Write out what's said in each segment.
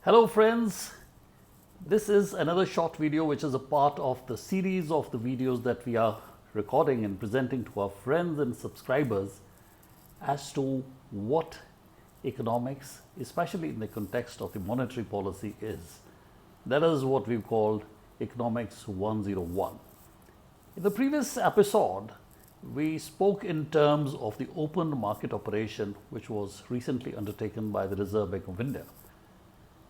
Hello friends, this is another short video which is a part of the series of the videos that we are recording and presenting to our friends and subscribers as to what economics, especially in the context of the monetary policy, is. That is what we've called Economics 101. In the previous episode, we spoke in terms of the open market operation which was recently undertaken by the Reserve Bank of India.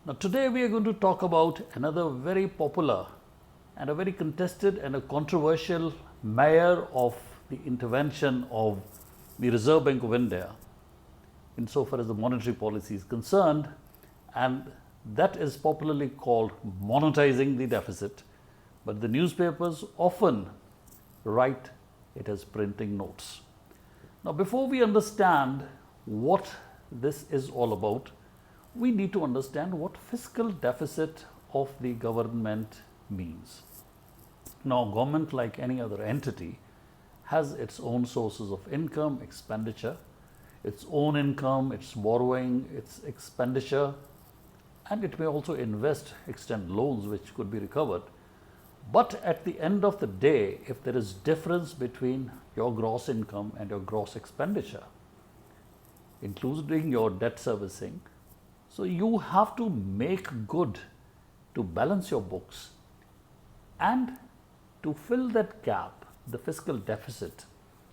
Now today we are going to talk about another very popular and a very contested and a controversial measure of the intervention of the Reserve Bank of India insofar as the monetary policy is concerned, and that is popularly called monetizing the deficit, but the newspapers often write it as printing notes. Now before we understand what this is all about, we need to understand what fiscal deficit of the government means. Now, government, like any other entity, has its own sources of income, expenditure, its own income, its borrowing, its expenditure, and it may also extend loans which could be recovered. But at the end of the day, if there is difference between your gross income and your gross expenditure, including your debt servicing, so you have to make good to balance your books, and to fill that gap, the fiscal deficit,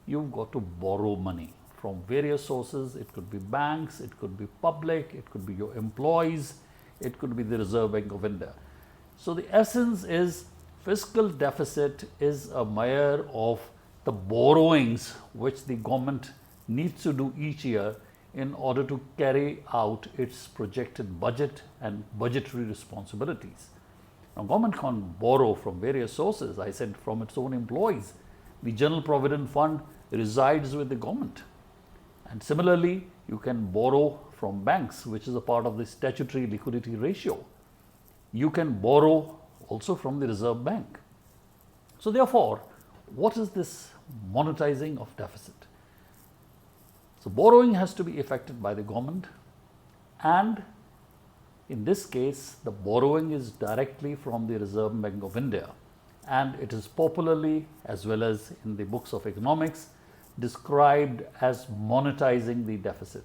you've got to borrow money from various sources. It could be banks, it could be public, it could be your employees, it could be the Reserve Bank of India. So the essence is fiscal deficit is a measure of the borrowings which the government needs to do each year in order to carry out its projected budget and budgetary responsibilities. Now, government can't borrow from various sources. I said from its own employees. The General Provident Fund resides with the government. And similarly, you can borrow from banks, which is a part of the statutory liquidity ratio. You can borrow also from the Reserve Bank. So therefore, what is this monetizing of deficit? So borrowing has to be effected by the government, and in this case the borrowing is directly from the Reserve Bank of India, and it is popularly, as well as in the books of economics, described as monetizing the deficit.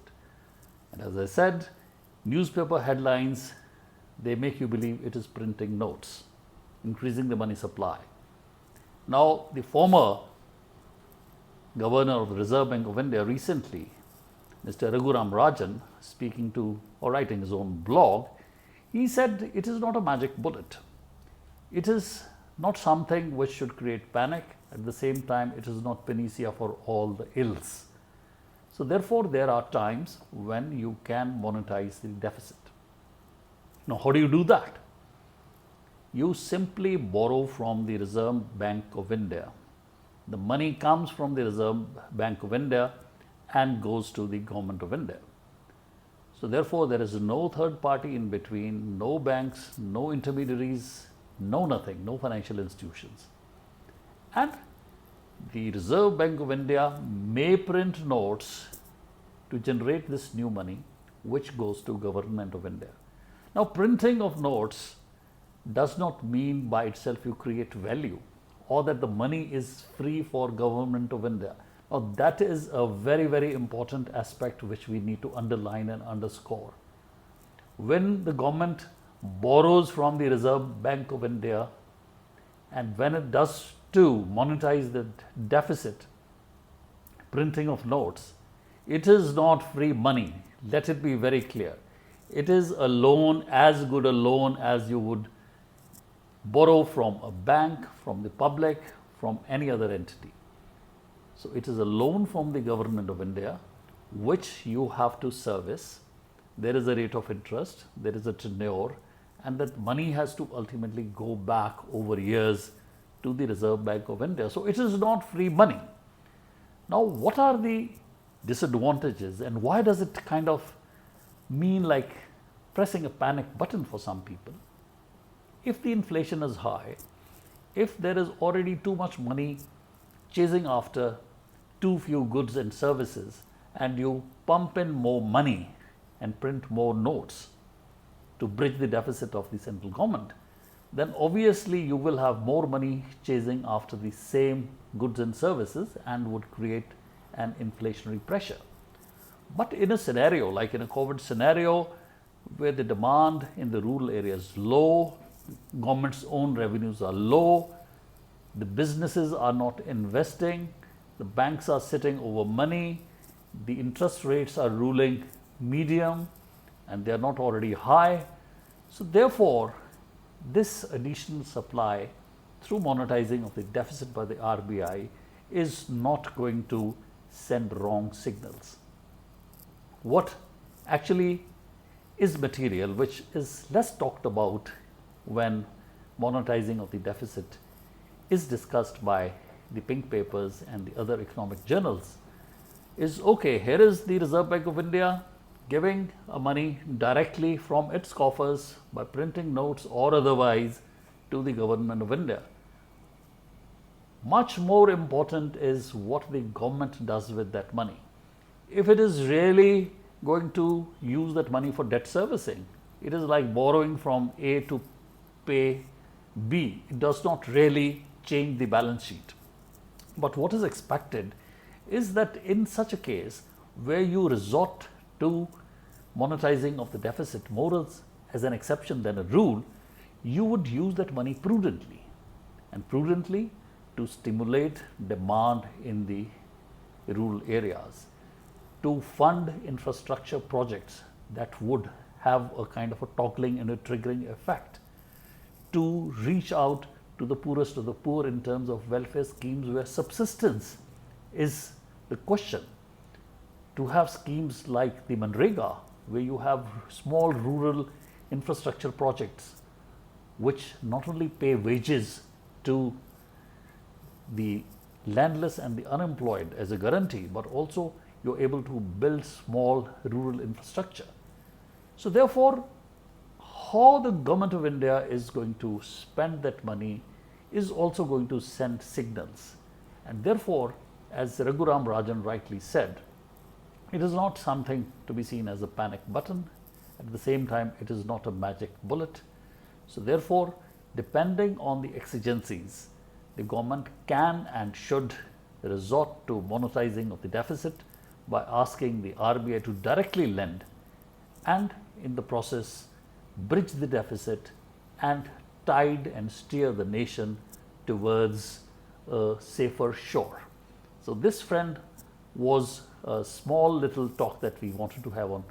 And as I said, newspaper headlines, they make you believe it is printing notes, increasing the money supply. Now the former Governor of the Reserve Bank of India recently, Mr. Raghuram Rajan, speaking to or writing his own blog, he said it is not a magic bullet. It is not something which should create panic. At the same time, it is not panacea for all the ills. So therefore, there are times when you can monetize the deficit. Now, how do you do that? You simply borrow from the Reserve Bank of India. The money comes from the Reserve Bank of India and goes to the Government of India. So therefore, there is no third party in between, no banks, no intermediaries, no nothing, no financial institutions. And the Reserve Bank of India may print notes to generate this new money which goes to Government of India. Now, printing of notes does not mean by itself you create value, or that the money is free for Government of India. Now that is a very, very important aspect which we need to underline and underscore. When the government borrows from the Reserve Bank of India, and when it does to monetize the deficit, printing of notes, it is not free money. Let it be very clear. It is a loan, as good a loan as you would borrow from a bank, from the public, from any other entity. So it is a loan from the Government of India which you have to service. There is a rate of interest, there is a tenure, and that money has to ultimately go back over years to the Reserve Bank of India. So it is not free money. Now, what are the disadvantages, and why does it kind of mean like pressing a panic button for some people? If the inflation is high, if there is already too much money chasing after too few goods and services, and you pump in more money and print more notes, to bridge the deficit of the central government, then obviously you will have more money chasing after the same goods and services and would create an inflationary pressure. But in a scenario like in a COVID scenario where the demand in the rural areas is low, government's own revenues are low, the businesses are not investing, the banks are sitting over money, the interest rates are ruling medium and they are not already high. So therefore, this additional supply through monetizing of the deficit by the RBI is not going to send wrong signals. What actually is material, which is less talked about when monetizing of the deficit is discussed by the pink papers and the other economic journals, is okay, here is the Reserve Bank of India giving money directly from its coffers by printing notes or otherwise to the government of India. Much more important is what the government does with that money. If it is really going to use that money for debt servicing, it is like borrowing from A to pay B. It does not really change the balance sheet. But what is expected is that in such a case where you resort to monetizing of the deficit more as an exception than a rule, you would use that money prudently, and prudently to stimulate demand in the rural areas, to fund infrastructure projects that would have a kind of a toggling and a triggering effect, to reach out to the poorest of the poor in terms of welfare schemes where subsistence is the question, to have schemes like the Manrega, where you have small rural infrastructure projects which not only pay wages to the landless and the unemployed as a guarantee, but also you're able to build small rural infrastructure. So therefore, how the government of India is going to spend that money is also going to send signals. And therefore, as Raghuram Rajan rightly said, it is not something to be seen as a panic button. At the same time, it is not a magic bullet. So therefore, depending on the exigencies, the government can and should resort to monetizing of the deficit by asking the RBI to directly lend and in the process bridge the deficit and tide and steer the nation towards a safer shore. So this, friend, was a small little talk that we wanted to have on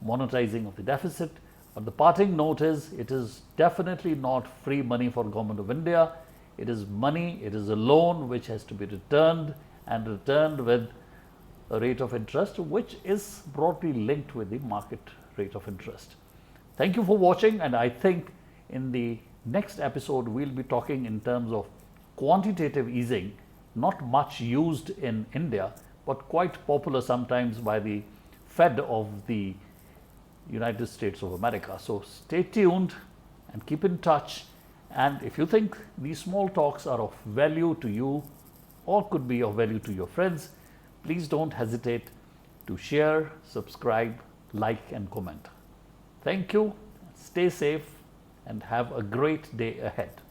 monetizing of the deficit. But the parting note is, it is definitely not free money for Government of India. It is money, it is a loan which has to be returned, and returned with a rate of interest which is broadly linked with the market rate of interest. Thank you for watching, and I think in the next episode we'll be talking in terms of quantitative easing, not much used in India, but quite popular sometimes by the Fed of the United States of America. So stay tuned and keep in touch. And if you think these small talks are of value to you or could be of value to your friends, please don't hesitate to share, subscribe, like and comment. Thank you, stay safe and have a great day ahead.